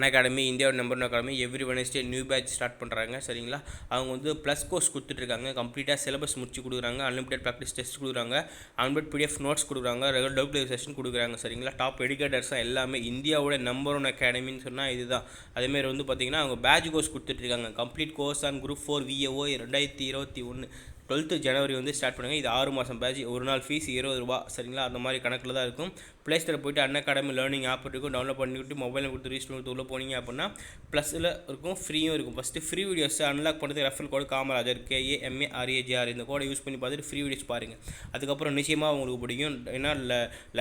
Academy இந்தியாவோட number 1 academy every Wednesday new batch start பண்ணுறாங்க. சரிங்களா, அவங்க வந்து ப்ளஸ் கோர்ஸ் கொடுத்துட்ருக்காங்க. கம்ப்ளீட்டாக சிலபஸ் முடிச்சு கொடுக்குறாங்க. அன்லிமிட்டட் ப்ராக்டிஸ் டெஸ்ட் கொடுக்குறாங்க. அன்லிமிட்டட் பிடிஎஃப் நோட்ஸ் கொடுக்குறாங்க. ரெகுலர் டவுட் கிளியர் செஷன் கொடுக்குறாங்க. சரிங்களா, டாப் எஜுகேட்டர்ஸாக எல்லாமே இந்தியாவோட நம்பர் 1 அகாடமின்னு சொன்னால் இதுதான். அதேமாதிரி வந்து பார்த்திங்கன்னா அவங்க பேட்ச் கோர்ஸ் கொடுத்துட்ருக்காங்க. Complete course on group 4 VAO 2021 12 ஜனவரி வந்து ஸ்டார்ட் பண்ணுங்கள். இது 6 மாதம் பேட்ச். ஒரு நாள் ஃபீஸ் 20 ரூபா. சரிங்களா, அந்த மாதிரி கணக்கில் தான் இருக்கும். ப்ளே ஸ்டோர் போய்ட்டு அகாடமி லேர்னிங் ஆப் இருக்கும், டவுன்லோட் பண்ணிவிட்டு மொபைலில் கொடுத்து ரீஸ்டோர் கொடுத்து உள்ளே போனீங்க அப்படின்னா ப்ளஸில் இருக்கும், ஃப்ரீயும் இருக்கும். ஃபஸ்ட்டு ஃப்ரீ வீடியோஸை அன்லாக் பண்ணுறது ரெஃபரல் கோடு காமராஜர் KAMARAJR இந்த கோடை யூஸ் பண்ணி பார்த்துட்டு ஃப்ரீ வீடியோஸ் பாருங்கள். அதுக்கப்புறம் நிச்சயமாக உங்களுக்கு பிடிக்கும். ஏன்னா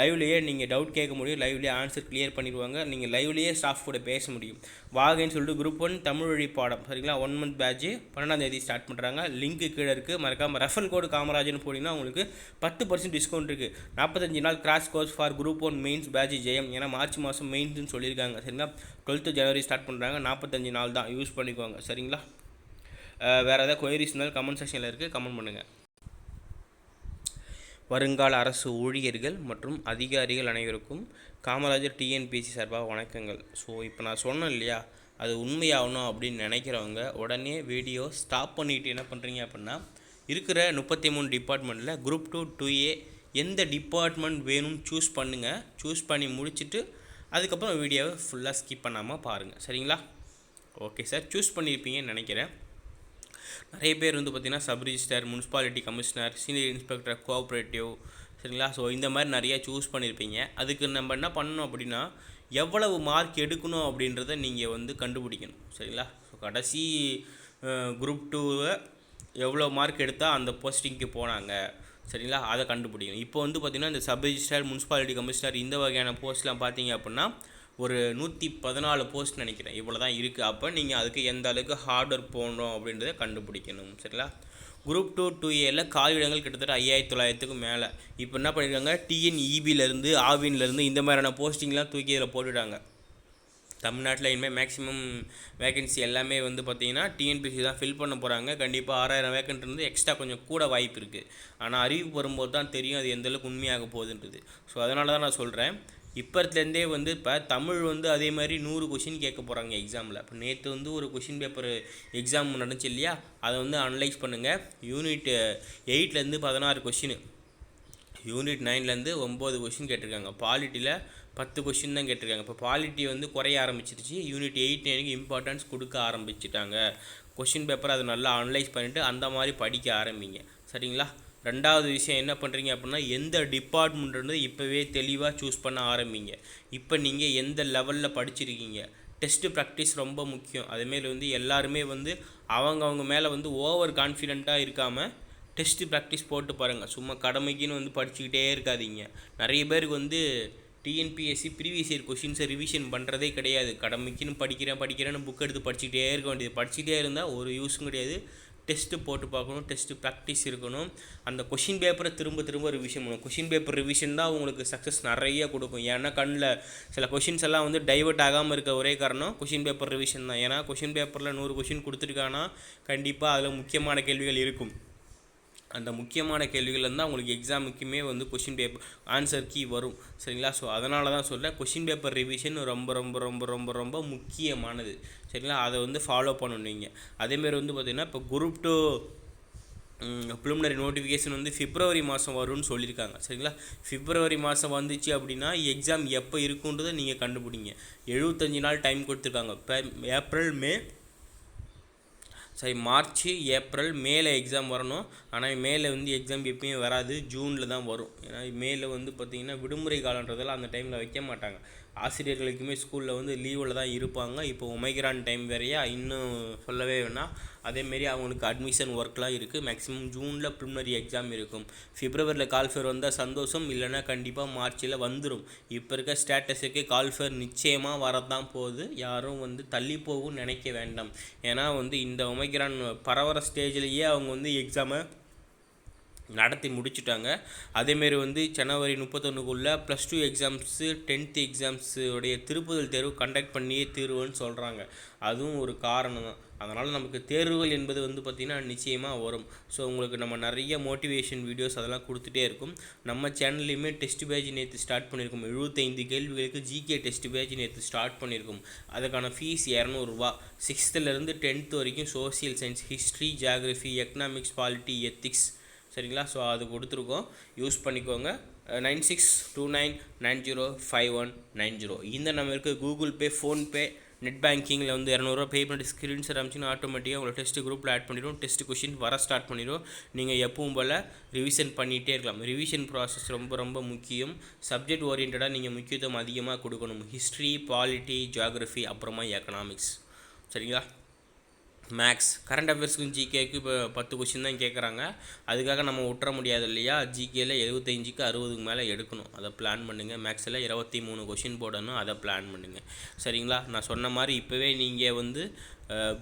லைவ்லேயே நீங்கள் டவுட் கேட்க முடியும், லைவ்லேயே ஆன்சர் கிளியர் பண்ணிடுவாங்க. நீங்கள் லைவ்லேயே ஸ்டாஃப் கூட பேச முடியும். வாகன்னு சொல்லிட்டு குரூப் 1 தமிழ் வழி பாடம். சரிங்களா, 1 மந்த் பேட்ச் 12ஆம் தேதி ஸ்டார்ட் பண்ணுறாங்க. லிங்க் கீழே இருக்குது, மறக்காமல் ரெஃபரல் கோடு காமராஜர்னு போனீங்கன்னா உங்களுக்கு 10% டிஸ்கவுண்ட் இருக்குது. 45 நாள் crash course for group 1 mains batch ஜெயம். ஏன்னா மார்ச் மாதம் மெயின்ஸ்னு சொல்லியிருக்காங்க. சரிங்களா, 12 ஜனவரி ஸ்டார்ட் பண்ணுறாங்க. 45 நாள் தான், யூஸ் பண்ணிக்கோங்க. சரிங்களா, வேறு ஏதாவது கொயரிஸ் இருந்தாலும் கமெண்ட் செக்ஷனில் இருக்குது, கமெண்ட் பண்ணுங்கள். வருங்கால அரசு ஊழியர்கள் மற்றும் அதிகாரிகள் அனைவருக்கும் காமராஜர் TNPSC சார்பாக வணக்கங்கள். ஸோ இப்போ நான் சொன்னேன் இல்லையா, அது உண்மையாகணும் அப்படின்னு நினைக்கிறவங்க உடனே வீடியோ ஸ்டாப் பண்ணிவிட்டு என்ன பண்ணுறீங்க அப்படின்னா, இருக்கிற 33 டிபார்ட்மெண்ட்டில் குரூப் 2 2A எந்த டிபார்ட்மெண்ட் வேணும்னு சூஸ் பண்ணுங்கள். சூஸ் பண்ணி முடிச்சுட்டு அதுக்கப்புறம் வீடியோவை ஃபுல்லாக ஸ்கிப் பண்ணாமல் பாருங்கள். சரிங்களா, ஓகே சார், சூஸ் பண்ணியிருப்பீங்கன்னு நினைக்கிறேன். நிறைய பேர் வந்து பார்த்திங்கன்னா sub register, municipality commissioner, senior inspector, cooperative. சரிங்களா, ஸோ இந்த மாதிரி நிறையா சூஸ் பண்ணியிருப்பீங்க. அதுக்கு நம்ம என்ன பண்ணணும் அப்படின்னா, எவ்வளவு மார்க் எடுக்கணும் அப்படின்றத நீங்கள் வந்து கண்டுபிடிக்கணும். சரிங்களா, ஸோ கடைசி குரூப் 2 எவ்வளோ மார்க் எடுத்தால் அந்த போஸ்டிங்க்கு போனாங்க. சரிங்களா, அதை கண்டுபிடிக்கணும். இப்போ வந்து பார்த்திங்கன்னா இந்த சப் ரிஜிஸ்டர், முனிசிபாலிட்டி கமிஷனர் இந்த வகையான போஸ்ட்லாம் பார்த்தீங்க அப்படின்னா ஒரு 114 போஸ்ட் நினைக்கிறேன், இவ்வளோ தான் இருக்குது. அப்போ நீங்கள் அதுக்கு எந்த அளவுக்கு ஹார்ட் ஒர்க் போகணும் அப்படின்றத கண்டுபிடிக்கணும். சரிங்களா, குரூப் 2 2Aல காலியிடங்கள் கிட்டத்தட்ட 5900க்கு மேலே. இப்போ என்ன பண்ணியிருக்காங்க, TNEBலேருந்து ஆவின்லேருந்து இந்த மாதிரியான போஸ்டிங்லாம் தூக்கி இதில் போட்டுட்டாங்க. தமிழ்நாட்டில் இனிமேல் மேக்ஸிமம் வேகன்சி எல்லாமே வந்து பார்த்திங்கன்னா TNPSC தான் ஃபில் பண்ண போகிறாங்க. கண்டிப்பாக 6000 வேகன்ட் இருந்து எக்ஸ்ட்ரா கொஞ்சம் கூட வாய்ப்பு இருக்குது. ஆனால் அறிவிப்பு வரும்போது தான் தெரியும் அது எந்தளவுக்கு உண்மையாக போகுதுன்றது. ஸோ அதனால தான் நான் சொல்கிறேன், இப்போத்துலேருந்தே வந்து இப்போ தமிழ் வந்து அதே மாதிரி 100 கொஷின் கேட்க போகிறாங்க எக்ஸாமில். இப்போ நேற்று வந்து ஒரு கொஷின் பேப்பர் எக்ஸாம் நடந்துச்சு இல்லையா, அதை வந்து அனலைஸ் பண்ணுங்கள். யூனிட் 8லேருந்து 16 கொஷின், யூனிட் 9லேருந்து 9 கொஷின் கேட்டிருக்காங்க. பாலிட்டியில் 10 கொஷின் தான் கேட்டிருக்காங்க. இப்போ பாலிட்டி வந்து குறைய ஆரம்பிச்சிருச்சு. யூனிட் 8 9க்கு இம்பார்ட்டன்ஸ் கொடுக்க ஆரம்பிச்சிட்டாங்க. கொஷின் பேப்பர் அதை நல்லா அனலைஸ் பண்ணிவிட்டு அந்த மாதிரி படிக்க ஆரம்பிங்க. சரிங்களா, ரெண்டாவது விஷயம் என்ன பண்ணுறீங்க அப்படின்னா, எந்த டிபார்ட்மெண்ட்ன்றது இப்போவே தெளிவாக சூஸ் பண்ண ஆரம்பிங்க. இப்போ நீங்கள் எந்த லெவலில் படிச்சிருக்கீங்க, டெஸ்ட்டு ப்ராக்டிஸ் ரொம்ப முக்கியம். அதேமாரி வந்து எல்லாருமே வந்து அவங்க மேலே வந்து ஓவர் கான்ஃபிடெண்ட்டாக இருக்காமல் டெஸ்ட்டு ப்ராக்டிஸ் போட்டு பாருங்கள். சும்மா கடமைக்குன்னு வந்து படிச்சுக்கிட்டே இருக்காதீங்க. நிறைய பேருக்கு வந்து TNPSC ப்ரீவியஸ் இயர் கொஷின்ஸை ரிவிஷன் பண்ணுறதே கிடையாது. கடமைக்குன்னு படிக்கிறேன்னு புக் எடுத்து படிச்சுக்கிட்டே இருக்க வேண்டியது. படிச்சுக்கிட்டே இருந்தால் ஒரு யூஸும் கிடையாது. டெஸ்ட்டு போட்டு பார்க்கணும், டெஸ்ட்டு ப்ராக்டிஸ் இருக்கணும். அந்த கொஷின் பேப்பரை திரும்ப ரிவிஷன் பண்ணணும். கொஷின் பேப்பர் ரிவிஷன் தான் உங்களுக்கு சக்ஸஸ் நிறைய கொடுக்கும். ஏன்னா கண்ணில் சில கொஷின்ஸ் எல்லாம் வந்து டைவர்ட் ஆகாமல் இருக்க ஒரே காரணம் கொஷின் பேப்பர் ரிவிஷன் தான். ஏன்னா கொஷின் பேப்பரில் 100 கொஷின் கொடுத்துருக்கானா கண்டிப்பாக அதில் முக்கியமான கேள்விகள் இருக்கும். அந்த முக்கியமான கேள்விகள் இருந்தால் உங்களுக்கு எக்ஸாமுக்குமே வந்து கொஷின் பேப்பர் ஆன்சர் கீ வரும். சரிங்களா, ஸோ அதனால தான் சொல்கிறேன், கொஷின் பேப்பர் ரிவிஷன் ரொம்ப ரொம்ப ரொம்ப ரொம்ப ரொம்ப முக்கியமானது. சரிங்களா, அதை வந்து ஃபாலோ பண்ணணுங்க. அதேமாரி வந்து பார்த்திங்கன்னா இப்போ குரூப் 2 ப்ரிலிமினரி நோட்டிஃபிகேஷன் வந்து பிப்ரவரி மாதம் வரும்னு சொல்லியிருக்காங்க. சரிங்களா, பிப்ரவரி மாதம் வந்துச்சு அப்படின்னா எக்ஸாம் எப்போ இருக்குன்றதை நீங்கள் கண்டுபிடிங்க. 75 நாள் டைம் கொடுத்துருக்காங்க. இப்போ மார்ச் ஏப்ரல் மேல எக்ஸாம் வரணும். ஆனால் மேலே வந்து எக்ஸாம் எப்பயும் வராது, ஜூனில் தான் வரும். ஏன்னா மேலே வந்து பார்த்திங்கன்னா விடுமுறை காலன்றதெல்லாம் அந்த டைமில் வைக்க மாட்டாங்க. ஆசிரியர்களுக்குமே ஸ்கூலில் வந்து லீவில் தான் இருப்பாங்க. இப்போ ஒமைக்ரான் டைம் வேறையா, இன்னும் சொல்லவே வேணாம். அதேமாரி அவங்களுக்கு அட்மிஷன் ஒர்க்லாம் இருக்குது. மேக்ஸிமம் ஜூனில் ப்ரிலிமினரி எக்ஸாம் இருக்கும். பிப்ரவரியில் கால்ஃபேர் வந்தால் சந்தோஷம், இல்லைனா கண்டிப்பாக மார்ச்சில் வந்துடும். இப்போ இருக்க ஸ்டேட்டஸுக்கு கால்ஃபேர் நிச்சயமாக வரதான் போகுது. யாரும் வந்து தள்ளி போகும் நினைக்க வேண்டாம். ஏன்னா வந்து இந்த ஒமைக்ரான் பரவர ஸ்டேஜ்லேயே அவங்க வந்து எக்ஸாமை நடத்தி முடிச்சுட்டாங்க. அதேமாரி வந்து ஜனவரி 31க்குள்ளே +2 எக்ஸாம்ஸு 10th எக்ஸாம்ஸு உடைய திருப்புதல் தேர்வு கண்டக்ட் பண்ணியே தீர்வுன்னு சொல்கிறாங்க. அதுவும் ஒரு காரணம் தான். அதனால் நமக்கு தேர்வுகள் என்பது வந்து பார்த்திங்கன்னா நிச்சயமாக வரும். ஸோ உங்களுக்கு நம்ம நிறைய மோட்டிவேஷன் வீடியோஸ் அதெல்லாம் கொடுத்துட்டே இருக்கும். நம்ம சேனல்லையுமே டெஸ்ட் பேட்ச் நேற்று ஸ்டார்ட் பண்ணியிருக்கோம். 75 கேள்விகளுக்கு ஜிகே டெஸ்ட் பேட்ச் நேற்று ஸ்டார்ட் பண்ணியிருக்கோம். அதுக்கான ஃபீஸ் 200 ரூபா. 6th-லேருந்து 10th வரைக்கும் social science, history, geography, economics, polity, ethics, சரிங்களா? ஸோ அது கொடுத்துருக்கோம், யூஸ் பண்ணிக்கோங்க. 9629905190 இந்த நம்பருக்கு கூகுள் பே, ஃபோன்பே, நெட் பேங்கிங்கில் வந்து 200 ரூபா பே பண்ணிட்டு ஸ்க்ரீன்ஷாட் அனுப்பிச்சின்னா ஆட்டோமேட்டிக்காக உங்களை டெஸ்ட் குரூப்பில் ஆட் பண்ணிடும். டெஸ்ட் கொஷின் வர ஸ்டார்ட் பண்ணிடும். நீங்கள் எப்பவும் போல் ரிவிஷன் பண்ணிகிட்டே இருக்கலாம். ரிவிஷன் ப்ராசஸ் ரொம்ப ரொம்ப முக்கியம். சப்ஜெக்ட் ஓரியன்டாக நீங்கள் முக்கியத்துவம் அதிகமாக கொடுக்கணும். ஹிஸ்ட்ரி, பாலிட்டி, ஜியாகிரஃபி, அப்புறமா எக்கனாமிக்ஸ், சரிங்களா? மேக்ஸ், கரண்ட் அஃபேர்ஸ்க்கு ஜிகேக்கு இப்போ 10 கொஷின் தான் கேட்குறாங்க. அதுக்காக நம்ம விட்டுற முடியாது இல்லையா? ஜிகேயில் 75க்கு 60க்கு மேலே எடுக்கணும். அதை பிளான் பண்ணுங்கள். மேக்ஸில் 23 கொஷின் போடணும். அதை பிளான் பண்ணுங்கள், சரிங்களா? நான் சொன்ன மாதிரி இப்போவே நீங்கள் வந்து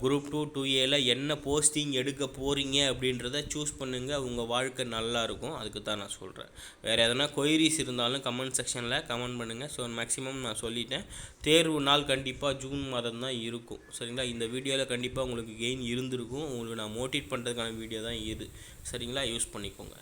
குரூப் 2 2Aல என்ன போஸ்டிங் எடுக்க போகிறீங்க அப்படின்றத சூஸ் பண்ணுங்கள். உங்கள் வாழ்க்கை நல்லாயிருக்கும். அதுக்கு தான் நான் சொல்கிறேன். வேறு எதனா கொயரிஸ் இருந்தாலும் கமெண்ட் செக்ஷனில் கமெண்ட் பண்ணுங்கள். ஸோ மேக்ஸிமம் நான் சொல்லிட்டேன். தேர்வு நாள் கண்டிப்பாக ஜூன் மாதம் தான் இருக்கும், சரிங்களா? இந்த வீடியோவில் கண்டிப்பாக உங்களுக்கு கெயின் இருந்திருக்கும். உங்களுக்கு நான் மோட்டிவேட் பண்ணுறதுக்கான வீடியோ தான் இது, சரிங்களா? யூஸ் பண்ணிக்கோங்க.